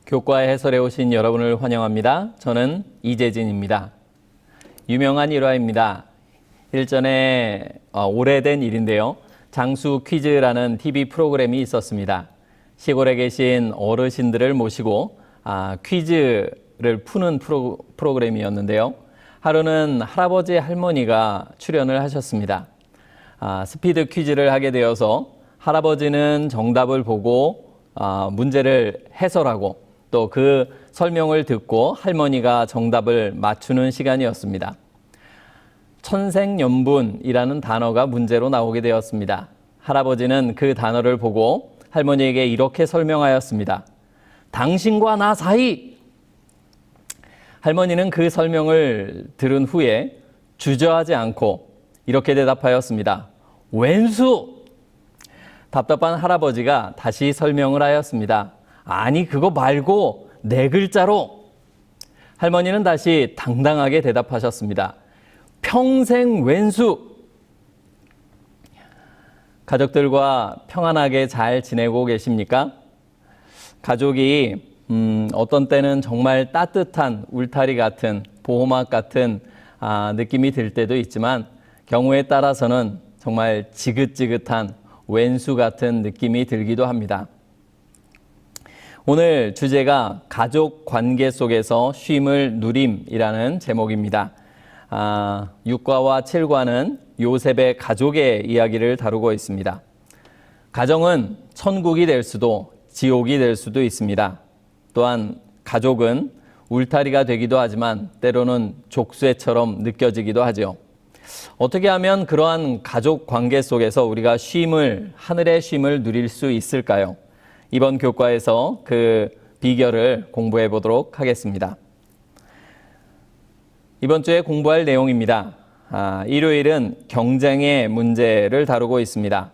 교과 해설에 오신 여러분을 환영합니다. 저는 이재진입니다. 유명한 일화입니다. 일전에 오래된 일인데요. 장수 퀴즈라는 TV 프로그램이 있었습니다. 시골에 계신 어르신들을 모시고 퀴즈를 푸는 프로그램이었는데요. 하루는 할아버지 할머니가 출연을 하셨습니다. 스피드 퀴즈를 하게 되어서 할아버지는 정답을 보고 문제를 해설하고 또 그 설명을 듣고 할머니가 정답을 맞추는 시간이었습니다. 천생연분이라는 단어가 문제로 나오게 되었습니다. 할아버지는 그 단어를 보고 할머니에게 이렇게 설명하였습니다. 당신과 나 사이! 할머니는 그 설명을 들은 후에 주저하지 않고 이렇게 대답하였습니다. 왼수! 답답한 할아버지가 다시 설명을 하였습니다. 아니, 그거 말고 네 글자로. 할머니는 다시 당당하게 대답하셨습니다. 평생 왼수. 가족들과 평안하게 잘 지내고 계십니까? 가족이 어떤 때는 정말 따뜻한 울타리 같은 보호막 같은 느낌이 들 때도 있지만 경우에 따라서는 정말 지긋지긋한 왼수 같은 느낌이 들기도 합니다. 오늘 주제가 가족 관계 속에서 쉼을 누림이라는 제목입니다. 6과와 7과는 요셉의 가족의 이야기를 다루고 있습니다. 가정은 천국이 될 수도 지옥이 될 수도 있습니다. 또한 가족은 울타리가 되기도 하지만 때로는 족쇄처럼 느껴지기도 하죠. 어떻게 하면 그러한 가족 관계 속에서 우리가 하늘의 쉼을 누릴 수 있을까요? 이번 교과에서 그 비결을 공부해 보도록 하겠습니다. 이번 주에 공부할 내용입니다. 일요일은 경쟁의 문제를 다루고 있습니다.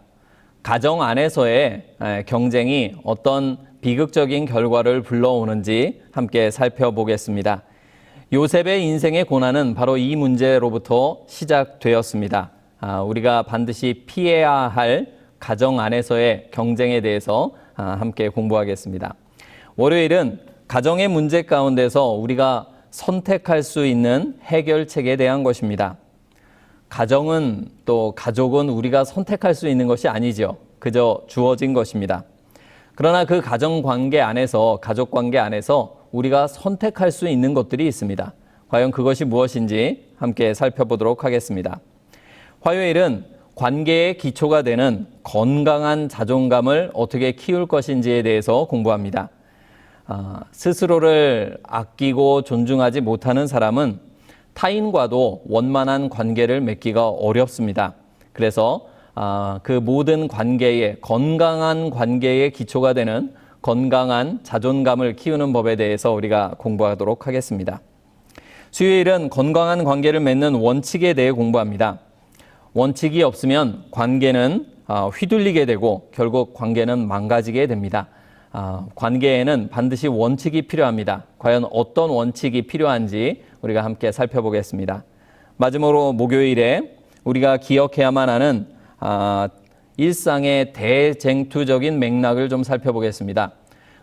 가정 안에서의 경쟁이 어떤 비극적인 결과를 불러오는지 함께 살펴보겠습니다. 요셉의 인생의 고난은 바로 이 문제로부터 시작되었습니다. 우리가 반드시 피해야 할 가정 안에서의 경쟁에 대해서 함께 공부하겠습니다. 월요일은 가정의 문제 가운데서 우리가 선택할 수 있는 해결책에 대한 것입니다. 가정은 또 가족은 우리가 선택할 수 있는 것이 아니죠. 그저 주어진 것입니다. 그러나 그 가정 관계 안에서, 가족 관계 안에서 우리가 선택할 수 있는 것들이 있습니다. 과연 그것이 무엇인지 함께 살펴보도록 하겠습니다. 화요일은 관계의 기초가 되는 건강한 자존감을 어떻게 키울 것인지에 대해서 공부합니다. 스스로를 아끼고 존중하지 못하는 사람은 타인과도 원만한 관계를 맺기가 어렵습니다. 그래서 그 모든 관계에, 건강한 관계의 기초가 되는 건강한 자존감을 키우는 법에 대해서 우리가 공부하도록 하겠습니다. 수요일은 건강한 관계를 맺는 원칙에 대해 공부합니다. 원칙이 없으면 관계는 휘둘리게 되고 결국 관계는 망가지게 됩니다. 관계에는 반드시 원칙이 필요합니다. 과연 어떤 원칙이 필요한지 우리가 함께 살펴보겠습니다. 마지막으로 목요일에 우리가 기억해야만 하는 일상의 대쟁투적인 맥락을 좀 살펴보겠습니다.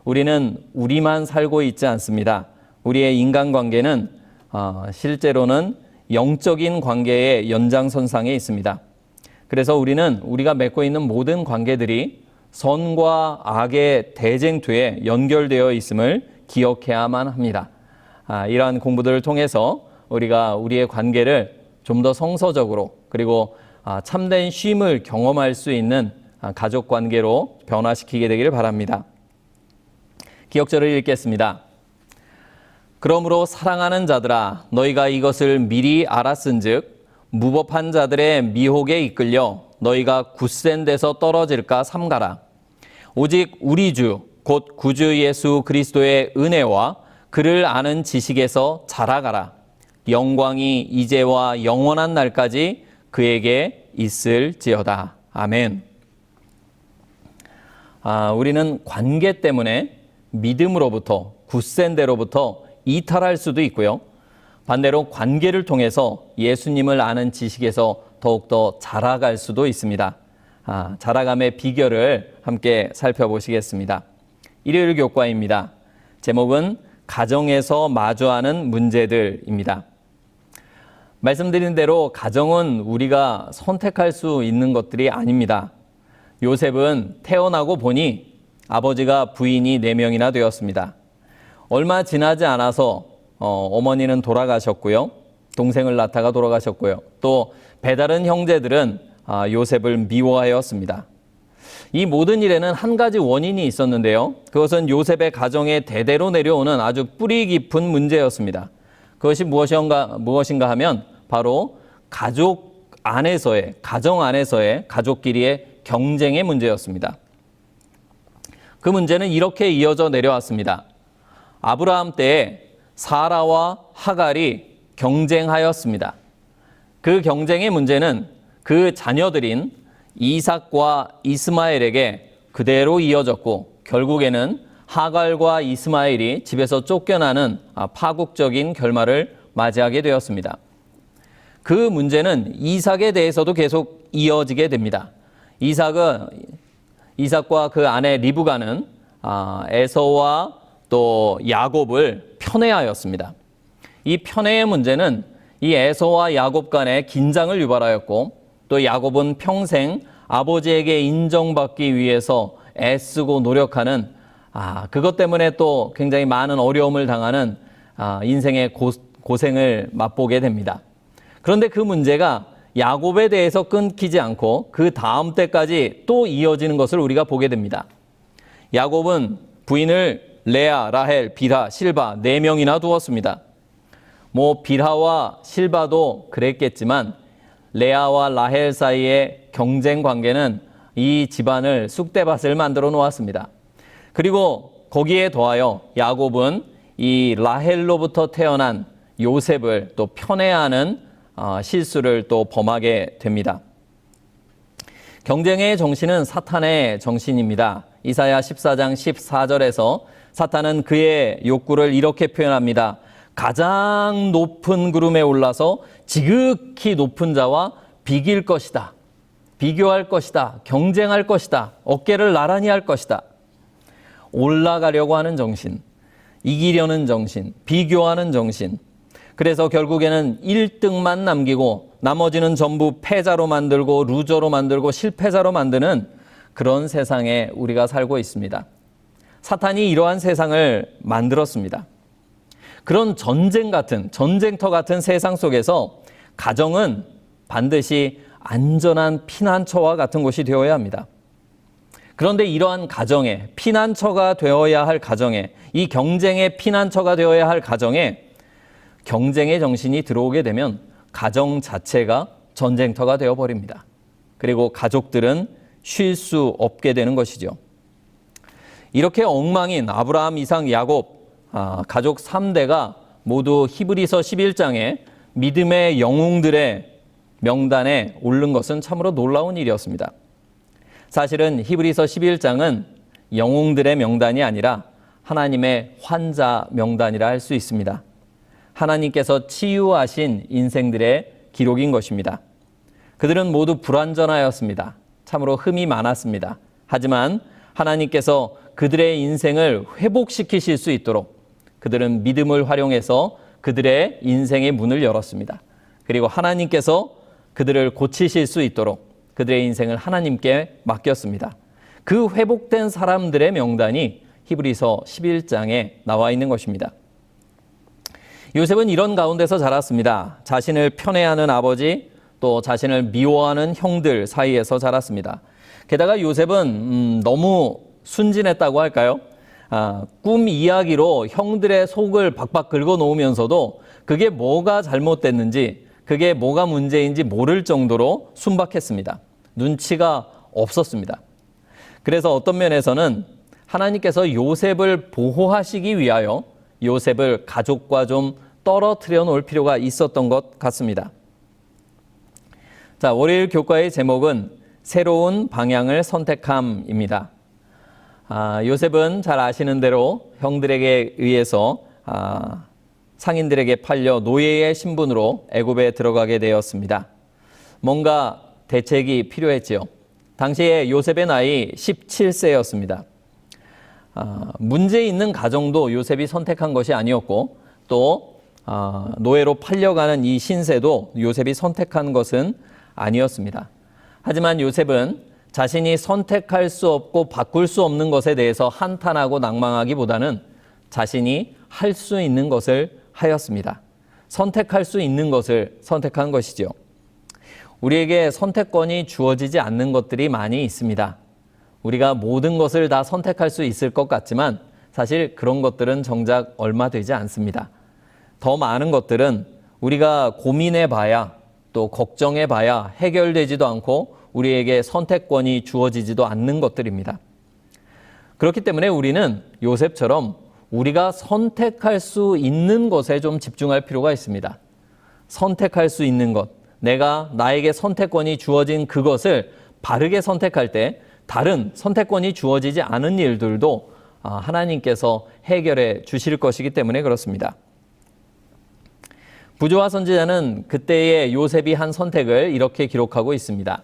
우리는 우리만 살고 있지 않습니다. 우리의 인간관계는 실제로는 영적인 관계의 연장선상에 있습니다. 그래서 우리가 맺고 있는 모든 관계들이 선과 악의 대쟁투에 연결되어 있음을 기억해야만 합니다. 이러한 공부들을 통해서 우리가 우리의 관계를 좀 더 성서적으로 그리고 참된 쉼을 경험할 수 있는 가족 관계로 변화시키게 되기를 바랍니다. 기억절을 읽겠습니다. 그러므로 사랑하는 자들아 너희가 이것을 미리 알았은즉 무법한 자들의 미혹에 이끌려 너희가 굳센 데서 떨어질까 삼가라. 오직 우리 주 곧 구주 예수 그리스도의 은혜와 그를 아는 지식에서 자라가라. 영광이 이제와 영원한 날까지 그에게 있을지어다. 아멘. 우리는 관계 때문에 믿음으로부터 굳센 데로부터 이탈할 수도 있고요. 반대로 관계를 통해서 예수님을 아는 지식에서 더욱더 자라갈 수도 있습니다. 자라감의 비결을 함께 살펴보시겠습니다. 일요일 교과입니다. 제목은 가정에서 마주하는 문제들입니다. 말씀드린 대로 가정은 우리가 선택할 수 있는 것들이 아닙니다. 요셉은 태어나고 보니 아버지가 부인이 4명이나 되었습니다. 얼마 지나지 않아서 어머니는 돌아가셨고요. 동생을 낳다가 돌아가셨고요. 또 배다른 형제들은 요셉을 미워하였습니다. 이 모든 일에는 한 가지 원인이 있었는데요. 그것은 요셉의 가정에 대대로 내려오는 아주 뿌리 깊은 문제였습니다. 그것이 무엇인가 하면 바로 가정 안에서의 가족끼리의 경쟁의 문제였습니다. 그 문제는 이렇게 이어져 내려왔습니다. 아브라함 때에 사라와 하갈이 경쟁하였습니다. 그 경쟁의 문제는 그 자녀들인 이삭과 이스마엘에게 그대로 이어졌고 결국에는 하갈과 이스마엘이 집에서 쫓겨나는 파국적인 결말을 맞이하게 되었습니다. 그 문제는 이삭에 대해서도 계속 이어지게 됩니다. 이삭과 그 아내 리브가는 에서와 또 야곱을 편애하였습니다. 이 편애의 문제는 이 에서와 야곱 간의 긴장을 유발하였고 또 야곱은 평생 아버지에게 인정받기 위해서 애쓰고 노력하는 그것 때문에 또 굉장히 많은 어려움을 당하는 인생의 고생을 맛보게 됩니다. 그런데 그 문제가 야곱에 대해서 끊기지 않고 그 다음 때까지 또 이어지는 것을 우리가 보게 됩니다. 야곱은 부인을 레아, 라헬, 빌하, 실바 4명이나 두었습니다. 빌하와 실바도 그랬겠지만 레아와 라헬 사이의 경쟁 관계는 이 집안을 쑥대밭을 만들어 놓았습니다. 그리고 거기에 더하여 야곱은 이 라헬로부터 태어난 요셉을 또 편애하는 실수를 또 범하게 됩니다. 경쟁의 정신은 사탄의 정신입니다. 이사야 14장 14절에서 사탄은 그의 욕구를 이렇게 표현합니다. 가장 높은 구름에 올라서 지극히 높은 자와 비길 것이다. 비교할 것이다. 경쟁할 것이다. 어깨를 나란히 할 것이다. 올라가려고 하는 정신, 이기려는 정신, 비교하는 정신. 그래서 결국에는 1등만 남기고 나머지는 전부 패자로 만들고 루저로 만들고 실패자로 만드는 그런 세상에 우리가 살고 있습니다. 사탄이 이러한 세상을 만들었습니다. 그런 전쟁터 같은 세상 속에서 가정은 반드시 안전한 피난처와 같은 곳이 되어야 합니다. 그런데 이러한 가정에, 피난처가 되어야 할 가정에, 이 경쟁의 피난처가 되어야 할 가정에 경쟁의 정신이 들어오게 되면 가정 자체가 전쟁터가 되어버립니다. 그리고 가족들은 쉴 수 없게 되는 것이죠. 이렇게 엉망인 아브라함, 이삭, 야곱 가족 3대가 모두 히브리서 11장에 믿음의 영웅들의 명단에 오른 것은 참으로 놀라운 일이었습니다. 사실은 히브리서 11장은 영웅들의 명단이 아니라 하나님의 환자 명단이라 할 수 있습니다. 하나님께서 치유하신 인생들의 기록인 것입니다. 그들은 모두 불완전하였습니다. 참으로 흠이 많았습니다. 하지만 하나님께서 그들의 인생을 회복시키실 수 있도록 그들은 믿음을 활용해서 그들의 인생의 문을 열었습니다. 그리고 하나님께서 그들을 고치실 수 있도록 그들의 인생을 하나님께 맡겼습니다. 그 회복된 사람들의 명단이 히브리서 11장에 나와 있는 것입니다. 요셉은 이런 가운데서 자랐습니다. 자신을 편애하는 아버지, 또 자신을 미워하는 형들 사이에서 자랐습니다. 게다가 요셉은 너무 순진했다고 할까요? 꿈 이야기로 형들의 속을 박박 긁어 놓으면서도 그게 뭐가 잘못됐는지, 그게 뭐가 문제인지 모를 정도로 순박했습니다. 눈치가 없었습니다. 그래서 어떤 면에서는 하나님께서 요셉을 보호하시기 위하여 요셉을 가족과 좀 떨어뜨려 놓을 필요가 있었던 것 같습니다. 자, 월요일 교과의 제목은 새로운 방향을 선택함입니다. 요셉은 잘 아시는 대로 형들에게 의해서 상인들에게 팔려 노예의 신분으로 애굽에 들어가게 되었습니다. 뭔가 대책이 필요했지요. 당시에 요셉의 나이 17세였습니다. 문제 있는 가정도 요셉이 선택한 것이 아니었고 또 노예로 팔려가는 이 신세도 요셉이 선택한 것은 아니었습니다. 하지만 요셉은 자신이 선택할 수 없고 바꿀 수 없는 것에 대해서 한탄하고 낭망하기보다는 자신이 할 수 있는 것을 하였습니다. 선택할 수 있는 것을 선택한 것이죠. 우리에게 선택권이 주어지지 않는 것들이 많이 있습니다. 우리가 모든 것을 다 선택할 수 있을 것 같지만 사실 그런 것들은 정작 얼마 되지 않습니다. 더 많은 것들은 우리가 고민해 봐야 또 걱정해 봐야 해결되지도 않고 우리에게 선택권이 주어지지도 않는 것들입니다. 그렇기 때문에 우리는 요셉처럼 우리가 선택할 수 있는 것에 좀 집중할 필요가 있습니다. 선택할 수 있는 것, 나에게 선택권이 주어진 그것을 바르게 선택할 때 다른 선택권이 주어지지 않은 일들도 하나님께서 해결해 주실 것이기 때문에 그렇습니다. 부조와 선지자는 그때의 요셉이 한 선택을 이렇게 기록하고 있습니다.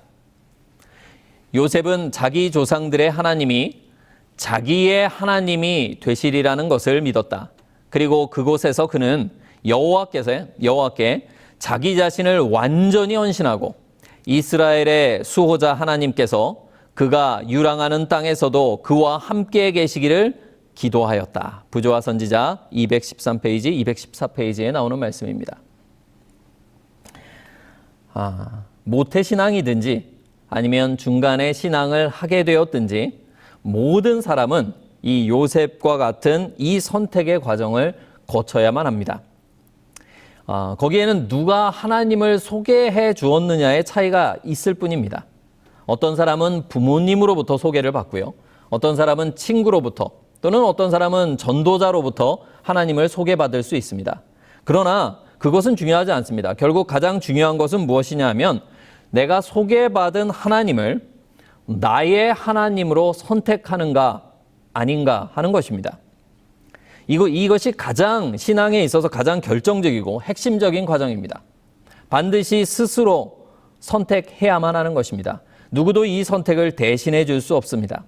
요셉은 자기 조상들의 하나님이 자기의 하나님이 되시리라는 것을 믿었다. 그리고 그곳에서 그는 여호와께 자기 자신을 완전히 헌신하고 이스라엘의 수호자 하나님께서 그가 유랑하는 땅에서도 그와 함께 계시기를 기도하였다. 부조와 선지자 213페이지, 214페이지에 나오는 말씀입니다. 모태신앙이든지 아니면 중간에 신앙을 하게 되었든지 모든 사람은 이 요셉과 같은 이 선택의 과정을 거쳐야만 합니다. 거기에는 누가 하나님을 소개해 주었느냐의 차이가 있을 뿐입니다. 어떤 사람은 부모님으로부터 소개를 받고요. 어떤 사람은 친구로부터 또는 어떤 사람은 전도자로부터 하나님을 소개받을 수 있습니다. 그러나 그것은 중요하지 않습니다. 결국 가장 중요한 것은 무엇이냐 하면 내가 소개받은 하나님을 나의 하나님으로 선택하는가 아닌가 하는 것입니다. 이것이 가장 신앙에 있어서 가장 결정적이고 핵심적인 과정입니다. 반드시 스스로 선택해야만 하는 것입니다. 누구도 이 선택을 대신해 줄 수 없습니다.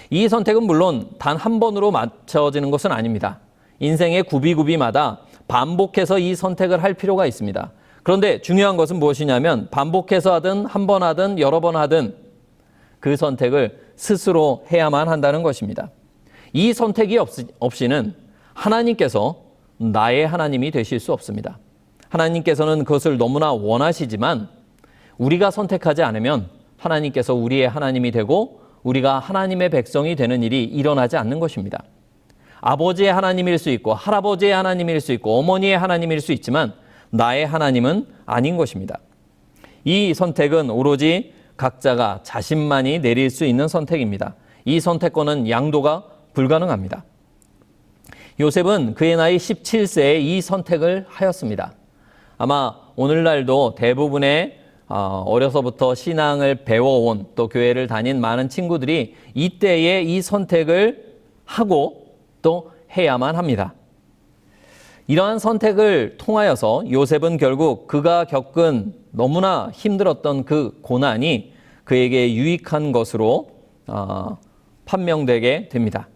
이 선택은 물론 단 한 번으로 맞춰지는 것은 아닙니다. 인생의 구비구비마다 반복해서 이 선택을 할 필요가 있습니다. 그런데 중요한 것은 무엇이냐면 반복해서 하든 한 번 하든 여러 번 하든 그 선택을 스스로 해야만 한다는 것입니다. 이 선택이 없이는 하나님께서 나의 하나님이 되실 수 없습니다. 하나님께서는 그것을 너무나 원하시지만 우리가 선택하지 않으면 하나님께서 우리의 하나님이 되고 우리가 하나님의 백성이 되는 일이 일어나지 않는 것입니다. 아버지의 하나님일 수 있고 할아버지의 하나님일 수 있고 어머니의 하나님일 수 있지만 나의 하나님은 아닌 것입니다. 이 선택은 오로지 각자가 자신만이 내릴 수 있는 선택입니다. 이 선택권은 양도가 불가능합니다. 요셉은 그의 나이 17세에 이 선택을 하였습니다. 아마 오늘날도 대부분의 어려서부터 신앙을 배워온 또 교회를 다닌 많은 친구들이 이때에 이 선택을 하고 또 해야만 합니다. 이러한 선택을 통하여서 요셉은 결국 그가 겪은 너무나 힘들었던 그 고난이 그에게 유익한 것으로 판명되게 됩니다.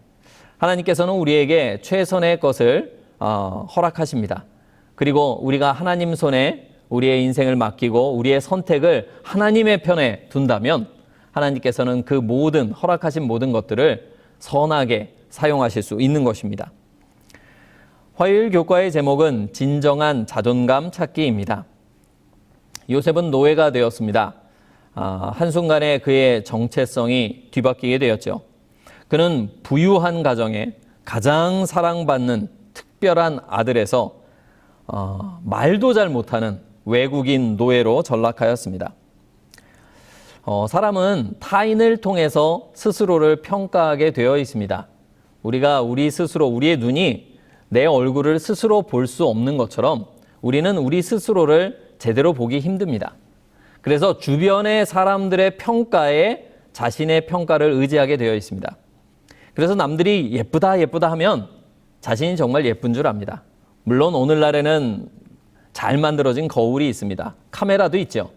하나님께서는 우리에게 최선의 것을 허락하십니다. 그리고 우리가 하나님 손에 우리의 인생을 맡기고 우리의 선택을 하나님의 편에 둔다면 하나님께서는 그 모든 허락하신 모든 것들을 선하게 사용하실 수 있는 것입니다. 화요일 교과의 제목은 진정한 자존감 찾기입니다. 요셉은 노예가 되었습니다. 한순간에 그의 정체성이 뒤바뀌게 되었죠. 그는 부유한 가정에 가장 사랑받는 특별한 아들에서 말도 잘 못하는 외국인 노예로 전락하였습니다. 사람은 타인을 통해서 스스로를 평가하게 되어 있습니다. 우리가 우리 스스로, 우리의 눈이 내 얼굴을 스스로 볼 수 없는 것처럼 우리는 우리 스스로를 제대로 보기 힘듭니다. 그래서 주변의 사람들의 평가에 자신의 평가를 의지하게 되어 있습니다. 그래서 남들이 예쁘다 예쁘다 하면 자신이 정말 예쁜 줄 압니다. 물론 오늘날에는 잘 만들어진 거울이 있습니다. 카메라도 있죠.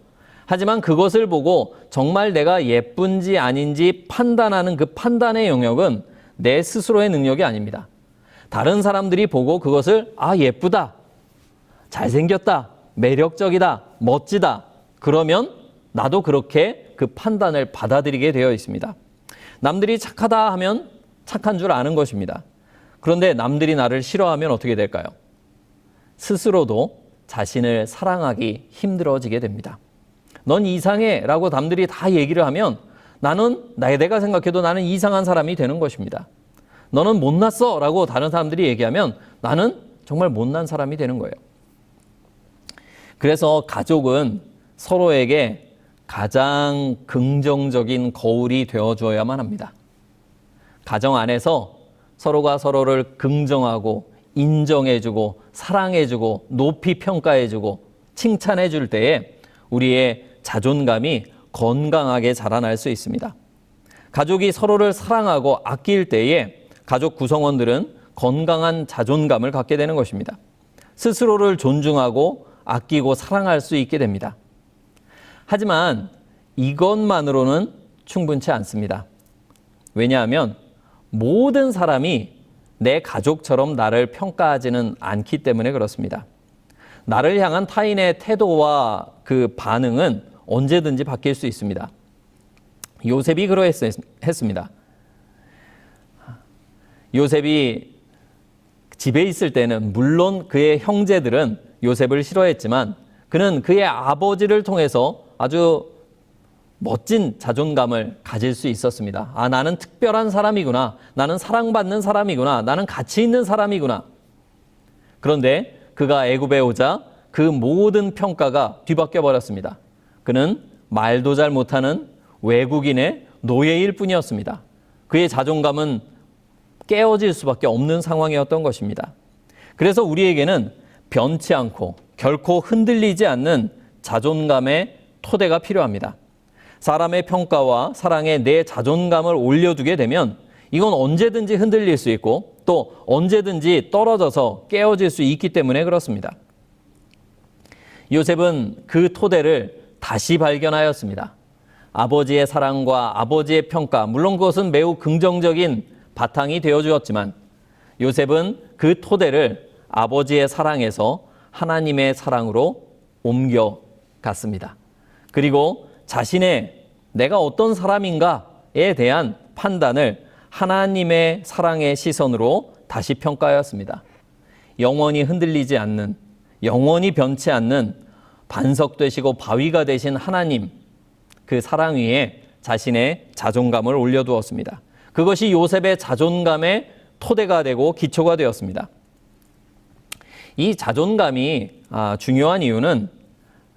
하지만 그것을 보고 정말 내가 예쁜지 아닌지 판단하는 그 판단의 영역은 내 스스로의 능력이 아닙니다. 다른 사람들이 보고 그것을 예쁘다, 잘생겼다, 매력적이다, 멋지다. 그러면 나도 그렇게 그 판단을 받아들이게 되어 있습니다. 남들이 착하다 하면 착한 줄 아는 것입니다. 그런데 남들이 나를 싫어하면 어떻게 될까요? 스스로도 자신을 사랑하기 힘들어지게 됩니다. 넌 이상해 라고 남들이 다 얘기를 하면 내가 생각해도 나는 이상한 사람이 되는 것입니다. 너는 못났어 라고 다른 사람들이 얘기하면 나는 정말 못난 사람이 되는 거예요. 그래서 가족은 서로에게 가장 긍정적인 거울이 되어줘야만 합니다. 가정 안에서 서로가 서로를 긍정하고 인정해주고 사랑해주고 높이 평가해주고 칭찬해줄 때에 우리의 자존감이 건강하게 자라날 수 있습니다. 가족이 서로를 사랑하고 아낄 때에 가족 구성원들은 건강한 자존감을 갖게 되는 것입니다. 스스로를 존중하고 아끼고 사랑할 수 있게 됩니다. 하지만 이것만으로는 충분치 않습니다. 왜냐하면 모든 사람이 내 가족처럼 나를 평가하지는 않기 때문에 그렇습니다. 나를 향한 타인의 태도와 그 반응은 언제든지 바뀔 수 있습니다. 요셉이 그러했습니다. 요셉이 집에 있을 때는 물론 그의 형제들은 요셉을 싫어했지만 그는 그의 아버지를 통해서 아주 멋진 자존감을 가질 수 있었습니다. 나는 특별한 사람이구나. 나는 사랑받는 사람이구나. 나는 가치 있는 사람이구나. 그런데 그가 애굽에 오자 그 모든 평가가 뒤바뀌어 버렸습니다. 그는 말도 잘 못하는 외국인의 노예일 뿐이었습니다. 그의 자존감은 깨어질 수밖에 없는 상황이었던 것입니다. 그래서 우리에게는 변치 않고 결코 흔들리지 않는 자존감의 토대가 필요합니다. 사람의 평가와 사랑에 내 자존감을 올려두게 되면 이건 언제든지 흔들릴 수 있고 또 언제든지 떨어져서 깨어질 수 있기 때문에 그렇습니다. 요셉은 그 토대를 다시 발견하였습니다. 아버지의 사랑과 아버지의 평가, 물론 그것은 매우 긍정적인 바탕이 되어주었지만 요셉은 그 토대를 아버지의 사랑에서 하나님의 사랑으로 옮겨갔습니다. 그리고 자신의 내가 어떤 사람인가에 대한 판단을 하나님의 사랑의 시선으로 다시 평가하였습니다. 영원히 흔들리지 않는, 영원히 변치 않는 반석 되시고 바위가 되신 하나님, 그 사랑 위에 자신의 자존감을 올려두었습니다. 그것이 요셉의 자존감의 토대가 되고 기초가 되었습니다. 이 자존감이 중요한 이유는,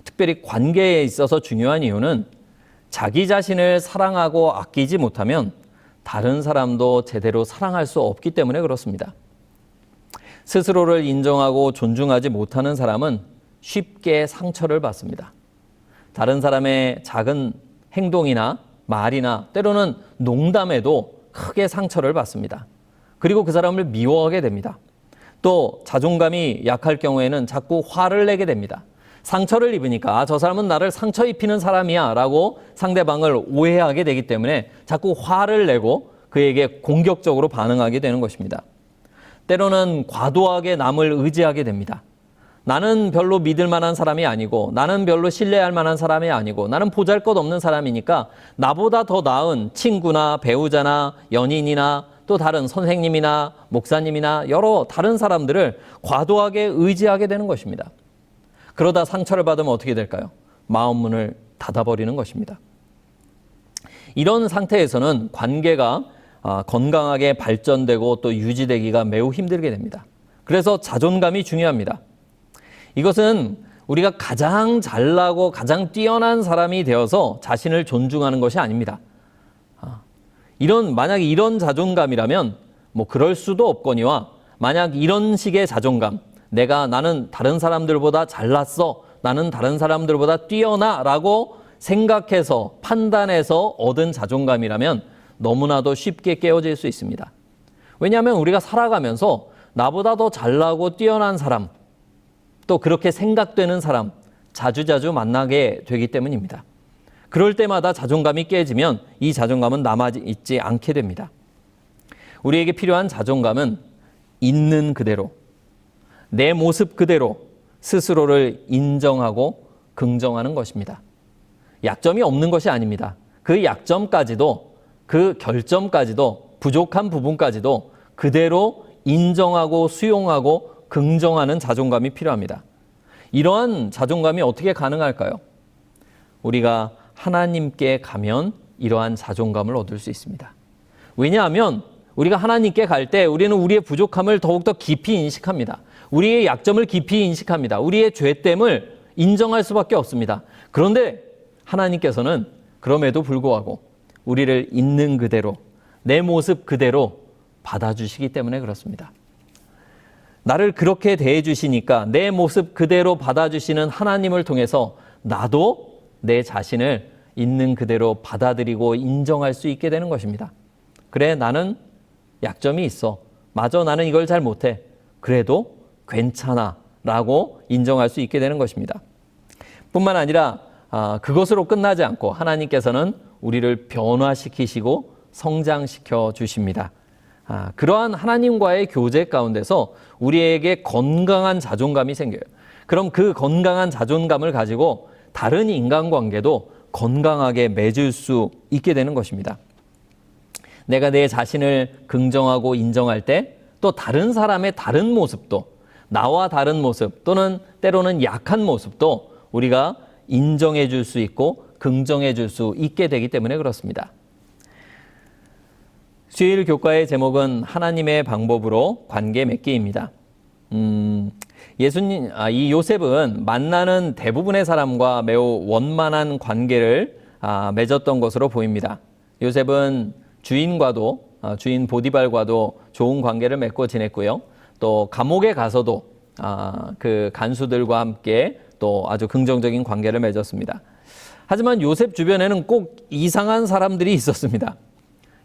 특별히 관계에 있어서 중요한 이유는 자기 자신을 사랑하고 아끼지 못하면 다른 사람도 제대로 사랑할 수 없기 때문에 그렇습니다. 스스로를 인정하고 존중하지 못하는 사람은 쉽게 상처를 받습니다. 다른 사람의 작은 행동이나 말이나 때로는 농담에도 크게 상처를 받습니다. 그리고 그 사람을 미워하게 됩니다. 또 자존감이 약할 경우에는 자꾸 화를 내게 됩니다. 상처를 입으니까 저 사람은 나를 상처 입히는 사람이야 라고 상대방을 오해하게 되기 때문에 자꾸 화를 내고 그에게 공격적으로 반응하게 되는 것입니다. 때로는 과도하게 남을 의지하게 됩니다. 나는 별로 믿을 만한 사람이 아니고 나는 별로 신뢰할 만한 사람이 아니고 나는 보잘것없는 사람이니까 나보다 더 나은 친구나 배우자나 연인이나 또 다른 선생님이나 목사님이나 여러 다른 사람들을 과도하게 의지하게 되는 것입니다. 그러다 상처를 받으면 어떻게 될까요? 마음 문을 닫아버리는 것입니다. 이런 상태에서는 관계가 건강하게 발전되고 또 유지되기가 매우 힘들게 됩니다. 그래서 자존감이 중요합니다. 이것은 우리가 가장 잘나고 가장 뛰어난 사람이 되어서 자신을 존중하는 것이 아닙니다. 만약 이런 자존감이라면 그럴 수도 없거니와 만약 이런 식의 자존감, 나는 다른 사람들보다 잘났어, 나는 다른 사람들보다 뛰어나 라고 생각해서 판단해서 얻은 자존감이라면 너무나도 쉽게 깨어질 수 있습니다. 왜냐하면 우리가 살아가면서 나보다 더 잘나고 뛰어난 사람, 또 그렇게 생각되는 사람 자주자주 만나게 되기 때문입니다. 그럴 때마다 자존감이 깨지면 이 자존감은 남아있지 않게 됩니다. 우리에게 필요한 자존감은 있는 그대로, 내 모습 그대로 스스로를 인정하고 긍정하는 것입니다. 약점이 없는 것이 아닙니다. 그 약점까지도, 그 결점까지도, 부족한 부분까지도 그대로 인정하고 수용하고 긍정하는 자존감이 필요합니다. 이러한 자존감이 어떻게 가능할까요? 우리가 하나님께 가면 이러한 자존감을 얻을 수 있습니다. 왜냐하면 우리가 하나님께 갈 때 우리는 우리의 부족함을 더욱더 깊이 인식합니다. 우리의 약점을 깊이 인식합니다. 우리의 죄됨을 인정할 수밖에 없습니다. 그런데 하나님께서는 그럼에도 불구하고 우리를 있는 그대로, 내 모습 그대로 받아주시기 때문에 그렇습니다. 나를 그렇게 대해주시니까 내 모습 그대로 받아주시는 하나님을 통해서 나도 내 자신을 있는 그대로 받아들이고 인정할 수 있게 되는 것입니다. 그래, 나는 약점이 있어. 맞아, 나는 이걸 잘 못해. 그래도 괜찮아 라고 인정할 수 있게 되는 것입니다. 뿐만 아니라 그것으로 끝나지 않고 하나님께서는 우리를 변화시키시고 성장시켜 주십니다. 그러한 하나님과의 교제 가운데서 우리에게 건강한 자존감이 생겨요. 그럼 그 건강한 자존감을 가지고 다른 인간관계도 건강하게 맺을 수 있게 되는 것입니다. 내가 내 자신을 긍정하고 인정할 때 또 다른 사람의 다른 모습도, 나와 다른 모습 또는 때로는 약한 모습도 우리가 인정해 줄 수 있고 긍정해 줄 수 있게 되기 때문에 그렇습니다. 수요일 교과의 제목은 하나님의 방법으로 관계 맺기입니다. 이 요셉은 만나는 대부분의 사람과 매우 원만한 관계를 맺었던 것으로 보입니다. 요셉은 주인 보디발과도 좋은 관계를 맺고 지냈고요. 또 감옥에 가서도 그 간수들과 함께 또 아주 긍정적인 관계를 맺었습니다. 하지만 요셉 주변에는 꼭 이상한 사람들이 있었습니다.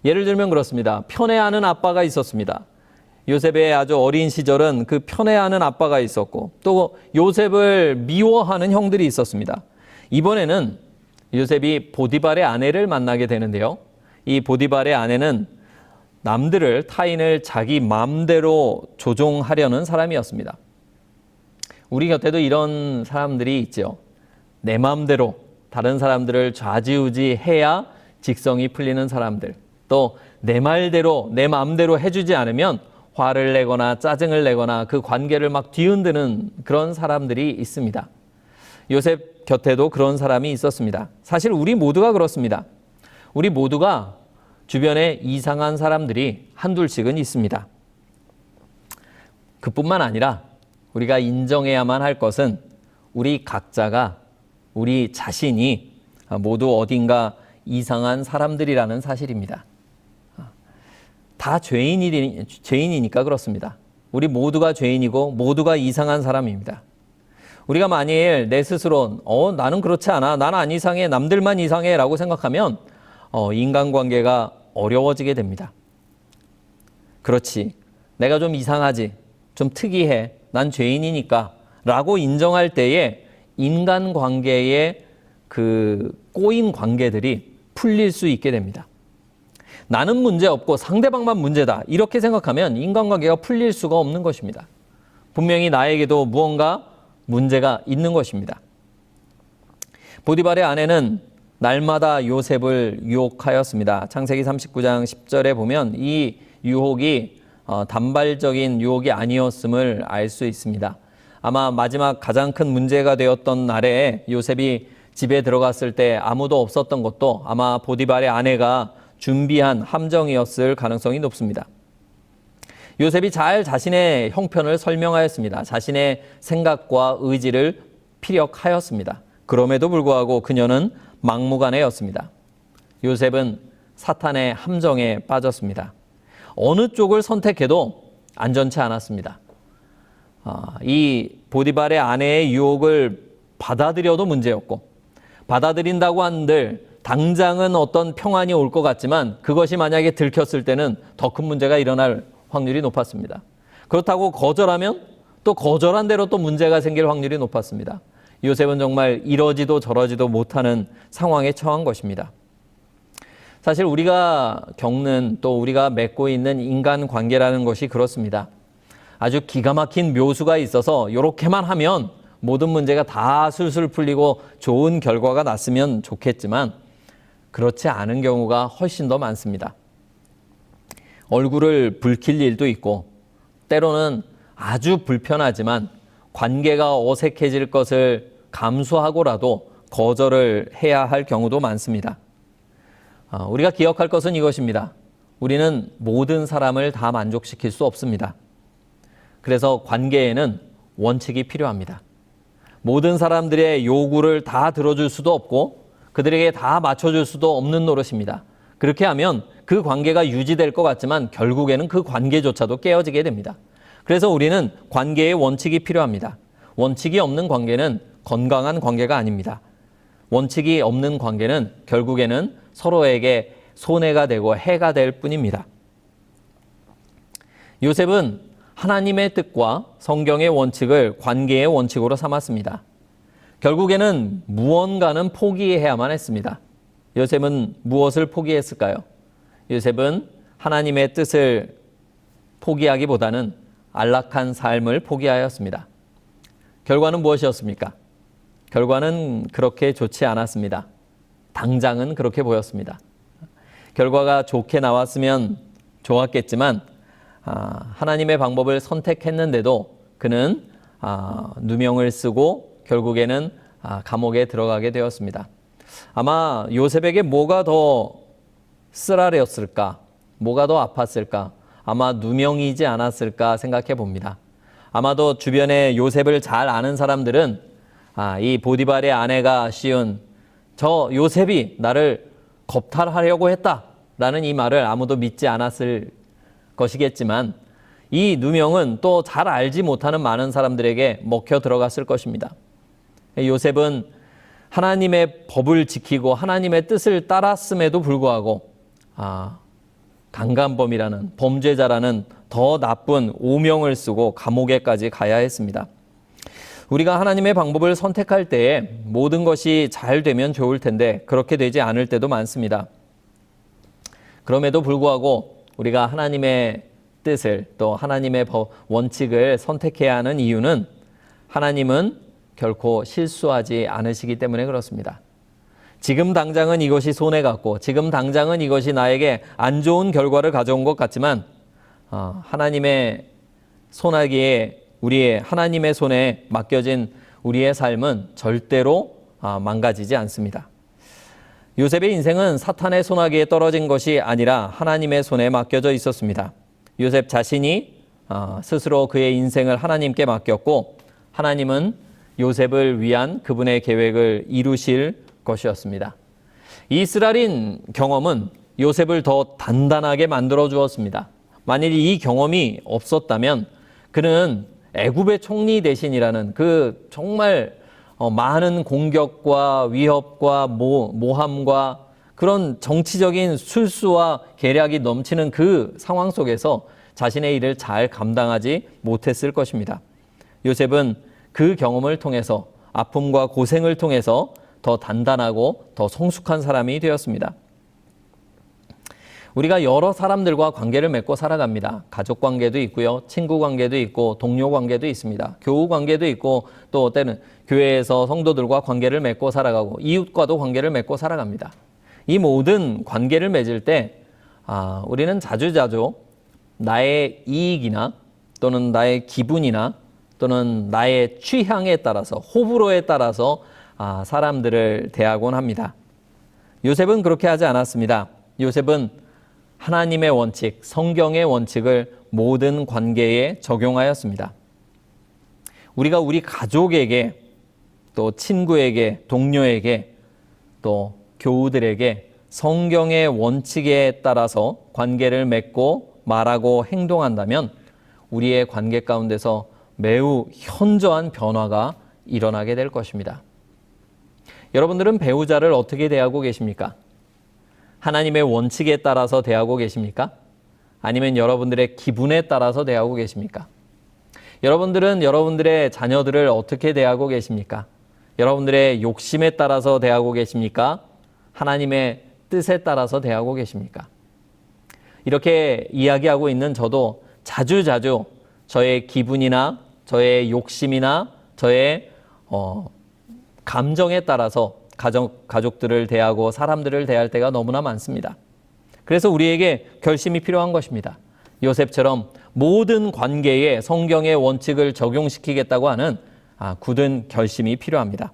예를 들면 그렇습니다. 편애하는 아빠가 있었습니다. 요셉의 아주 어린 시절은 그 편애하는 아빠가 있었고 또 요셉을 미워하는 형들이 있었습니다. 이번에는 요셉이 보디발의 아내를 만나게 되는데요. 이 보디발의 아내는 타인을 자기 마음대로 조종하려는 사람이었습니다. 우리 곁에도 이런 사람들이 있죠. 내 마음대로 다른 사람들을 좌지우지해야 직성이 풀리는 사람들. 또 내 말대로 내 마음대로 해주지 않으면 화를 내거나 짜증을 내거나 그 관계를 막 뒤흔드는 그런 사람들이 있습니다. 요셉 곁에도 그런 사람이 있었습니다. 사실 우리 모두가 그렇습니다. 우리 모두가 주변에 이상한 사람들이 한둘씩은 있습니다. 그뿐만 아니라 우리가 인정해야만 할 것은 우리 각자가, 우리 자신이 모두 어딘가 이상한 사람들이라는 사실입니다. 다 죄인이니까 그렇습니다. 우리 모두가 죄인이고 모두가 이상한 사람입니다. 우리가 만일 내 스스로 나는 그렇지 않아, 나는 안 이상해, 남들만 이상해 라고 생각하면 인간관계가 어려워지게 됩니다. 그렇지, 내가 좀 이상하지, 좀 특이해, 난 죄인이니까 라고 인정할 때에 인간관계의 그 꼬인 관계들이 풀릴 수 있게 됩니다. 나는 문제없고 상대방만 문제다 이렇게 생각하면 인간관계가 풀릴 수가 없는 것입니다. 분명히 나에게도 무언가 문제가 있는 것입니다. 보디발의 아내는 날마다 요셉을 유혹하였습니다. 창세기 39장 10절에 보면 이 유혹이 단발적인 유혹이 아니었음을 알 수 있습니다. 아마 마지막 가장 큰 문제가 되었던 날에 요셉이 집에 들어갔을 때 아무도 없었던 것도 아마 보디발의 아내가 준비한 함정이었을 가능성이 높습니다. 요셉이 잘 자신의 형편을 설명하였습니다. 자신의 생각과 의지를 피력하였습니다. 그럼에도 불구하고 그녀는 막무가내였습니다. 요셉은 사탄의 함정에 빠졌습니다. 어느 쪽을 선택해도 안전치 않았습니다. 이 보디발의 아내의 유혹을 받아들여도 문제였고, 받아들인다고 한들 당장은 어떤 평안이 올 것 같지만 그것이 만약에 들켰을 때는 더 큰 문제가 일어날 확률이 높았습니다. 그렇다고 거절하면 또 거절한 대로 또 문제가 생길 확률이 높았습니다. 요셉은 정말 이러지도 저러지도 못하는 상황에 처한 것입니다. 사실 우리가 겪는 또 우리가 맺고 있는 인간 관계라는 것이 그렇습니다. 아주 기가 막힌 묘수가 있어서 이렇게만 하면 모든 문제가 다 술술 풀리고 좋은 결과가 났으면 좋겠지만 그렇지 않은 경우가 훨씬 더 많습니다. 얼굴을 붉힐 일도 있고 때로는 아주 불편하지만 관계가 어색해질 것을 감수하고라도 거절을 해야 할 경우도 많습니다. 우리가 기억할 것은 이것입니다. 우리는 모든 사람을 다 만족시킬 수 없습니다. 그래서 관계에는 원칙이 필요합니다. 모든 사람들의 요구를 다 들어줄 수도 없고 그들에게 다 맞춰줄 수도 없는 노릇입니다. 그렇게 하면 그 관계가 유지될 것 같지만 결국에는 그 관계조차도 깨어지게 됩니다. 그래서 우리는 관계의 원칙이 필요합니다. 원칙이 없는 관계는 건강한 관계가 아닙니다. 원칙이 없는 관계는 결국에는 서로에게 손해가 되고 해가 될 뿐입니다. 요셉은 하나님의 뜻과 성경의 원칙을 관계의 원칙으로 삼았습니다. 결국에는 무언가는 포기해야만 했습니다. 요셉은 무엇을 포기했을까요? 요셉은 하나님의 뜻을 포기하기보다는 안락한 삶을 포기하였습니다. 결과는 무엇이었습니까? 결과는 그렇게 좋지 않았습니다. 당장은 그렇게 보였습니다. 결과가 좋게 나왔으면 좋았겠지만 하나님의 방법을 선택했는데도 그는 누명을 쓰고 결국에는 감옥에 들어가게 되었습니다. 아마 요셉에게 뭐가 더 쓰라렸을까? 뭐가 더 아팠을까? 아마 누명이지 않았을까 생각해 봅니다. 아마도 주변에 요셉을 잘 아는 사람들은 이 보디발의 아내가 씌운 저 요셉이 나를 겁탈하려고 했다라는 이 말을 아무도 믿지 않았을 것이겠지만 이 누명은 또 잘 알지 못하는 많은 사람들에게 먹혀 들어갔을 것입니다. 요셉은 하나님의 법을 지키고 하나님의 뜻을 따랐음에도 불구하고 강간범이라는 범죄자라는 더 나쁜 오명을 쓰고 감옥에까지 가야 했습니다. 우리가 하나님의 방법을 선택할 때에 모든 것이 잘 되면 좋을 텐데 그렇게 되지 않을 때도 많습니다. 그럼에도 불구하고 우리가 하나님의 뜻을 또 하나님의 원칙을 선택해야 하는 이유는 하나님은 결코 실수하지 않으시기 때문에 그렇습니다. 지금 당장은 이것이 손해 같고 지금 당장은 이것이 나에게 안 좋은 결과를 가져온 것 같지만 하나님의 손아귀에 우리의 하나님의 손에 맡겨진 우리의 삶은 절대로 망가지지 않습니다. 요셉의 인생은 사탄의 손아귀에 떨어진 것이 아니라 하나님의 손에 맡겨져 있었습니다. 요셉 자신이 스스로 그의 인생을 하나님께 맡겼고 하나님은 요셉을 위한 그분의 계획을 이루실 것이었습니다. 이 쓰라린 경험은 요셉을 더 단단하게 만들어 주었습니다. 만일 이 경험이 없었다면 그는 애굽의 총리 대신이라는 그 정말 많은 공격과 위협과 모함과 그런 정치적인 술수와 계략이 넘치는 그 상황 속에서 자신의 일을 잘 감당하지 못했을 것입니다. 요셉은 그 경험을 통해서 아픔과 고생을 통해서 더 단단하고 더 성숙한 사람이 되었습니다. 우리가 여러 사람들과 관계를 맺고 살아갑니다. 가족 관계도 있고요. 친구 관계도 있고 동료 관계도 있습니다. 교우 관계도 있고 또 때는 교회에서 성도들과 관계를 맺고 살아가고 이웃과도 관계를 맺고 살아갑니다. 이 모든 관계를 맺을 때 우리는 자주자주 나의 이익이나 또는 나의 기분이나 또는 나의 취향에 따라서 호불호에 따라서 사람들을 대하곤 합니다. 요셉은 그렇게 하지 않았습니다. 요셉은 하나님의 원칙, 성경의 원칙을 모든 관계에 적용하였습니다. 우리가 우리 가족에게 또 친구에게 동료에게 또 교우들에게 성경의 원칙에 따라서 관계를 맺고 말하고 행동한다면 우리의 관계 가운데서 매우 현저한 변화가 일어나게 될 것입니다. 여러분들은 배우자를 어떻게 대하고 계십니까? 하나님의 원칙에 따라서 대하고 계십니까? 아니면 여러분들의 기분에 따라서 대하고 계십니까? 여러분들은 여러분들의 자녀들을 어떻게 대하고 계십니까? 여러분들의 욕심에 따라서 대하고 계십니까? 하나님의 뜻에 따라서 대하고 계십니까? 이렇게 이야기하고 있는 저도 자주자주 저의 기분이나 저의 욕심이나 저의 감정에 따라서 가족들을 대하고 사람들을 대할 때가 너무나 많습니다. 그래서 우리에게 결심이 필요한 것입니다. 요셉처럼 모든 관계에 성경의 원칙을 적용시키겠다고 하는 굳은 결심이 필요합니다.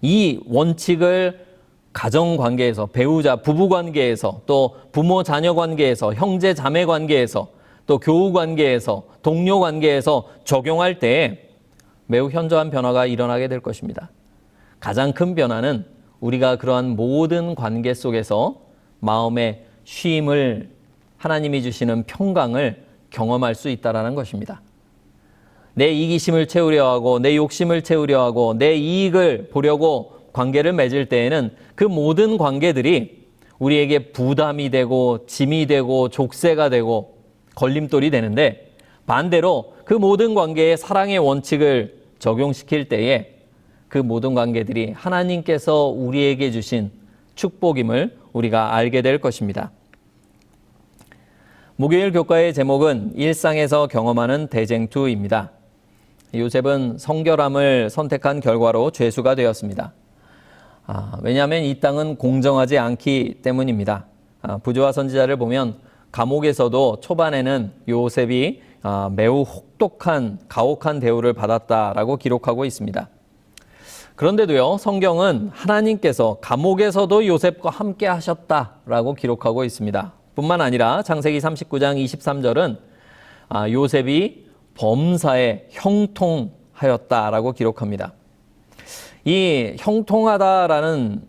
이 원칙을 가정관계에서, 배우자, 부부관계에서, 또 부모-자녀 관계에서, 형제-자매 관계에서, 또 교우관계에서, 동료관계에서 적용할 때에 매우 현저한 변화가 일어나게 될 것입니다. 가장 큰 변화는 우리가 그러한 모든 관계 속에서 마음의 쉼을, 하나님이 주시는 평강을 경험할 수 있다는 것입니다. 내 이기심을 채우려 하고 내 욕심을 채우려 하고 내 이익을 보려고 관계를 맺을 때에는 그 모든 관계들이 우리에게 부담이 되고 짐이 되고 족쇄가 되고 걸림돌이 되는데, 반대로 그 모든 관계에 사랑의 원칙을 적용시킬 때에 그 모든 관계들이 하나님께서 우리에게 주신 축복임을 우리가 알게 될 것입니다. 목요일 교과의 제목은 일상에서 경험하는 대쟁투입니다. 요셉은 성결함을 선택한 결과로 죄수가 되었습니다. 왜냐하면 이 땅은 공정하지 않기 때문입니다. 부조와 선지자를 보면 감옥에서도 초반에는 요셉이 매우 혹독한 가혹한 대우를 받았다라고 기록하고 있습니다. 그런데도요, 성경은 하나님께서 감옥에서도 요셉과 함께 하셨다라고 기록하고 있습니다. 뿐만 아니라 창세기 39장 23절은 요셉이 범사에 형통하였다라고 기록합니다. 이 형통하다라는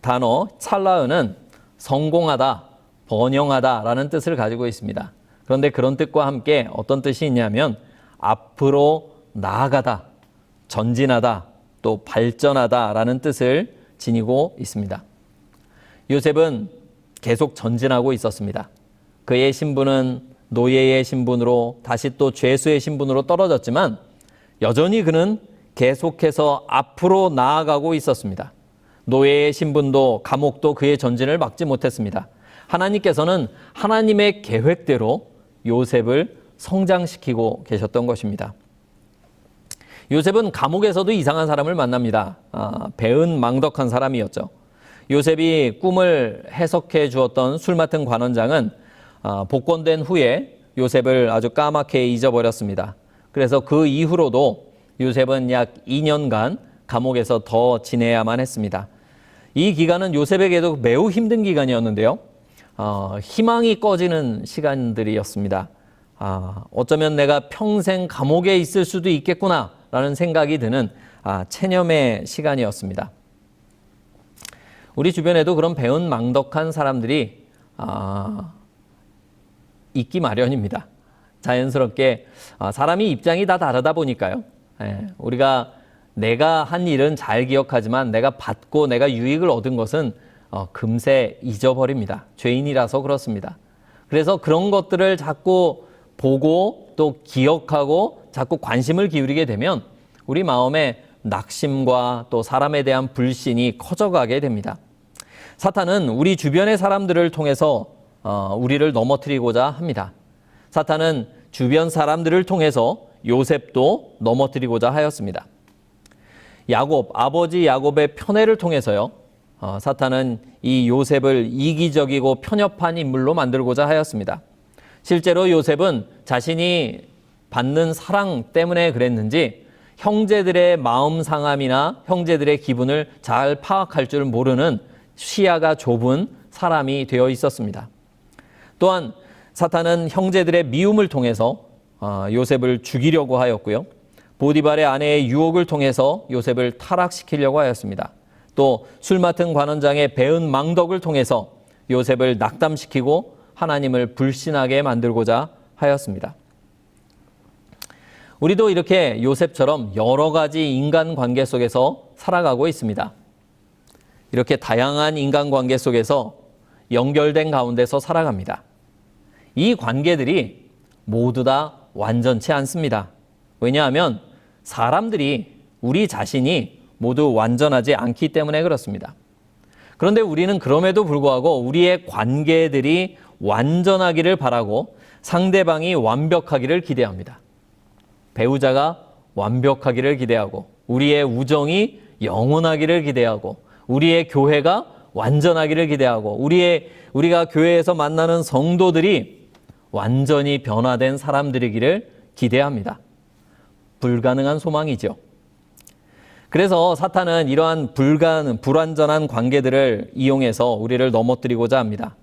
단어 찰라은은 성공하다, 번영하다라는 뜻을 가지고 있습니다. 그런데 그런 뜻과 함께 어떤 뜻이 있냐면 앞으로 나아가다, 전진하다, 또 발전하다라는 뜻을 지니고 있습니다. 요셉은 계속 전진하고 있었습니다. 그의 신분은 노예의 신분으로 다시 또 죄수의 신분으로 떨어졌지만 여전히 그는 계속해서 앞으로 나아가고 있었습니다. 노예의 신분도 감옥도 그의 전진을 막지 못했습니다. 하나님께서는 하나님의 계획대로 요셉을 성장시키고 계셨던 것입니다. 요셉은 감옥에서도 이상한 사람을 만납니다. 배은망덕한 사람이었죠. 요셉이 꿈을 해석해 주었던 술 맡은 관원장은 복권된 후에 요셉을 아주 까맣게 잊어버렸습니다. 그래서 그 이후로도 요셉은 약 2년간 감옥에서 더 지내야만 했습니다. 이 기간은 요셉에게도 매우 힘든 기간이었는데요. 희망이 꺼지는 시간들이었습니다. 어쩌면 내가 평생 감옥에 있을 수도 있겠구나 라는 생각이 드는 체념의 시간이었습니다. 우리 주변에도 그런 배은망덕한 사람들이 있기 마련입니다. 자연스럽게 사람이 입장이 다 다르다 보니까요. 우리가 내가 한 일은 잘 기억하지만 내가 받고 내가 유익을 얻은 것은 금세 잊어버립니다. 죄인이라서 그렇습니다. 그래서 그런 것들을 자꾸 보고 또 기억하고 자꾸 관심을 기울이게 되면 우리 마음에 낙심과 또 사람에 대한 불신이 커져가게 됩니다. 사탄은 우리 주변의 사람들을 통해서 우리를 넘어뜨리고자 합니다. 사탄은 주변 사람들을 통해서 요셉도 넘어뜨리고자 하였습니다. 아버지 야곱의 편애를 통해서요, 사탄은 이 요셉을 이기적이고 편협한 인물로 만들고자 하였습니다. 실제로 요셉은 자신이 받는 사랑 때문에 그랬는지 형제들의 마음 상함이나 형제들의 기분을 잘 파악할 줄 모르는 시야가 좁은 사람이 되어 있었습니다. 또한 사탄은 형제들의 미움을 통해서 요셉을 죽이려고 하였고요. 보디발의 아내의 유혹을 통해서 요셉을 타락시키려고 하였습니다. 또 술 맡은 관원장의 배은망덕을 통해서 요셉을 낙담시키고 하나님을 불신하게 만들고자 하였습니다. 우리도 이렇게 요셉처럼 여러 가지 인간관계 속에서 살아가고 있습니다. 이렇게 다양한 인간관계 속에서 연결된 가운데서 살아갑니다. 이 관계들이 모두 다 완전치 않습니다. 왜냐하면 사람들이, 우리 자신이 모두 완전하지 않기 때문에 그렇습니다. 그런데 우리는 그럼에도 불구하고 우리의 관계들이 완전하기를 바라고 상대방이 완벽하기를 기대합니다. 배우자가 완벽하기를 기대하고 우리의 우정이 영원하기를 기대하고 우리의 교회가 완전하기를 기대하고 우리가 교회에서 만나는 성도들이 완전히 변화된 사람들이기를 기대합니다. 불가능한 소망이죠. 그래서 사탄은 이러한 불완전한 관계들을 이용해서 우리를 넘어뜨리고자 합니다.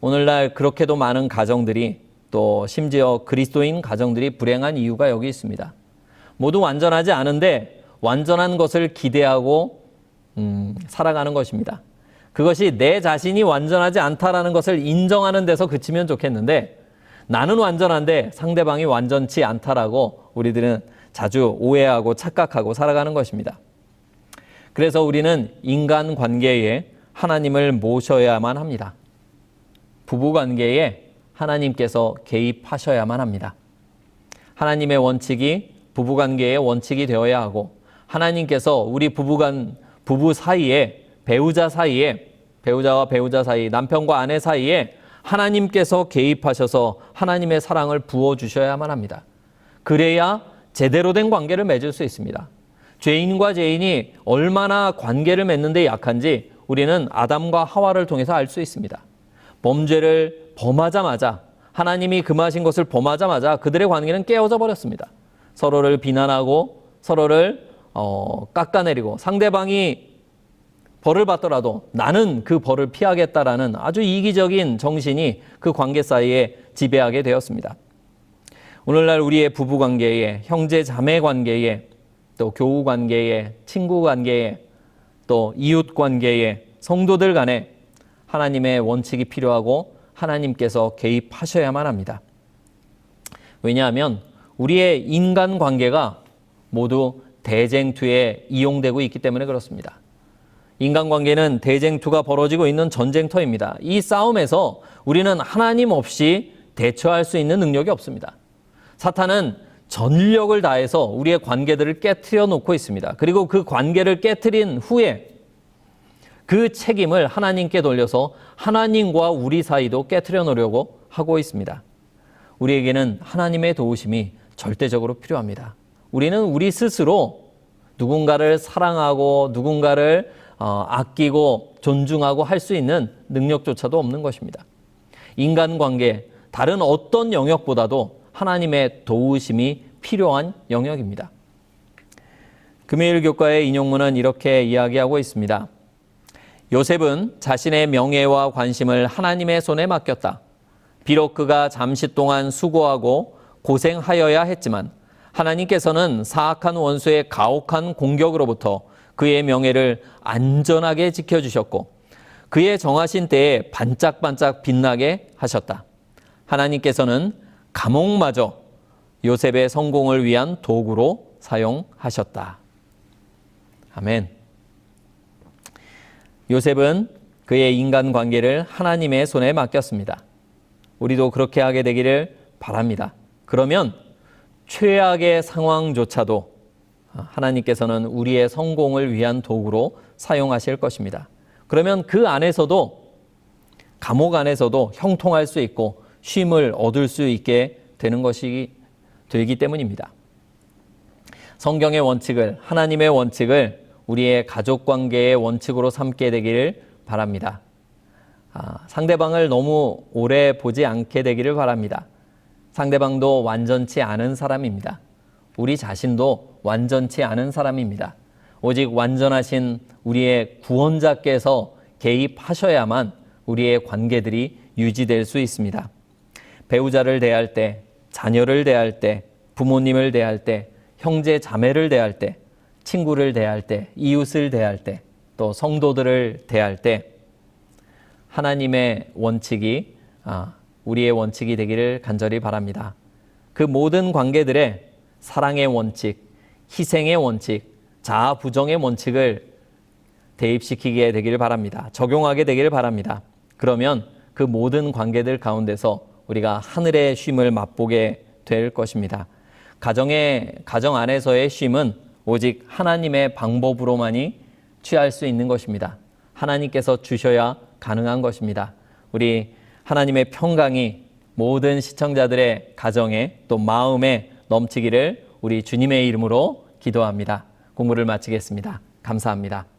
오늘날 그렇게도 많은 가정들이 또 심지어 그리스도인 가정들이 불행한 이유가 여기 있습니다. 모두 완전하지 않은데 완전한 것을 기대하고 살아가는 것입니다. 그것이 내 자신이 완전하지 않다라는 것을 인정하는 데서 그치면 좋겠는데 나는 완전한데 상대방이 완전치 않다라고 우리들은 자주 오해하고 착각하고 살아가는 것입니다. 그래서 우리는 인간관계에 하나님을 모셔야만 합니다. 부부관계에 하나님께서 개입하셔야만 합니다. 하나님의 원칙이 부부관계의 원칙이 되어야 하고 하나님께서 우리 부부 사이에 배우자와 배우자 사이, 남편과 아내 사이에 하나님께서 개입하셔서 하나님의 사랑을 부어주셔야만 합니다. 그래야 제대로 된 관계를 맺을 수 있습니다. 죄인과 죄인이 얼마나 관계를 맺는데 약한지 우리는 아담과 하와를 통해서 알 수 있습니다. 범죄를 범하자마자 하나님이 금하신 것을 범하자마자 그들의 관계는 깨어져 버렸습니다. 서로를 비난하고 서로를 깎아내리고 상대방이 벌을 받더라도 나는 그 벌을 피하겠다라는 아주 이기적인 정신이 그 관계 사이에 지배하게 되었습니다. 오늘날 우리의 부부관계에, 형제 자매 관계에, 또 교우 관계에, 친구 관계에, 또 이웃 관계에, 성도들 간에 하나님의 원칙이 필요하고 하나님께서 개입하셔야만 합니다. 왜냐하면 우리의 인간 관계가 모두 대쟁투에 이용되고 있기 때문에 그렇습니다. 인간관계는 대쟁투가 벌어지고 있는 전쟁터입니다. 이 싸움에서 우리는 하나님 없이 대처할 수 있는 능력이 없습니다. 사탄은 전력을 다해서 우리의 관계들을 깨트려 놓고 있습니다. 그리고 그 관계를 깨트린 후에 그 책임을 하나님께 돌려서 하나님과 우리 사이도 깨트려 놓으려고 하고 있습니다. 우리에게는 하나님의 도우심이 절대적으로 필요합니다. 우리는 우리 스스로 누군가를 사랑하고 누군가를 아끼고 존중하고 할 수 있는 능력조차도 없는 것입니다. 인간관계, 다른 어떤 영역보다도 하나님의 도우심이 필요한 영역입니다. 금요일 교과의 인용문은 이렇게 이야기하고 있습니다. 요셉은 자신의 명예와 관심을 하나님의 손에 맡겼다. 비록 그가 잠시 동안 수고하고 고생하여야 했지만 하나님께서는 사악한 원수의 가혹한 공격으로부터 그의 명예를 안전하게 지켜주셨고 그의 정하신 때에 반짝반짝 빛나게 하셨다. 하나님께서는 감옥마저 요셉의 성공을 위한 도구로 사용하셨다. 아멘. 요셉은 그의 인간관계를 하나님의 손에 맡겼습니다. 우리도 그렇게 하게 되기를 바랍니다. 그러면 최악의 상황조차도 하나님께서는 우리의 성공을 위한 도구로 사용하실 것입니다. 그러면 그 안에서도 감옥 안에서도 형통할 수 있고 쉼을 얻을 수 있게 되는 것이 되기 때문입니다. 성경의 원칙을, 하나님의 원칙을 우리의 가족관계의 원칙으로 삼게 되기를 바랍니다. 상대방을 너무 오래 보지 않게 되기를 바랍니다. 상대방도 완전치 않은 사람입니다. 우리 자신도 완전치 않은 사람입니다. 오직 완전하신 우리의 구원자께서 개입하셔야만 우리의 관계들이 유지될 수 있습니다. 배우자를 대할 때, 자녀를 대할 때, 부모님을 대할 때, 형제 자매를 대할 때, 친구를 대할 때, 이웃을 대할 때, 또 성도들을 대할 때 하나님의 원칙이 우리의 원칙이 되기를 간절히 바랍니다. 그 모든 관계들의 사랑의 원칙, 희생의 원칙, 자아 부정의 원칙을 대입시키게 되기를 바랍니다. 적용하게 되기를 바랍니다. 그러면 그 모든 관계들 가운데서 우리가 하늘의 쉼을 맛보게 될 것입니다. 가정 안에서의 쉼은 오직 하나님의 방법으로만이 취할 수 있는 것입니다. 하나님께서 주셔야 가능한 것입니다. 우리 하나님의 평강이 모든 시청자들의 가정에 또 마음에 넘치기를 우리 주님의 이름으로 기도합니다. 공부를 마치겠습니다. 감사합니다.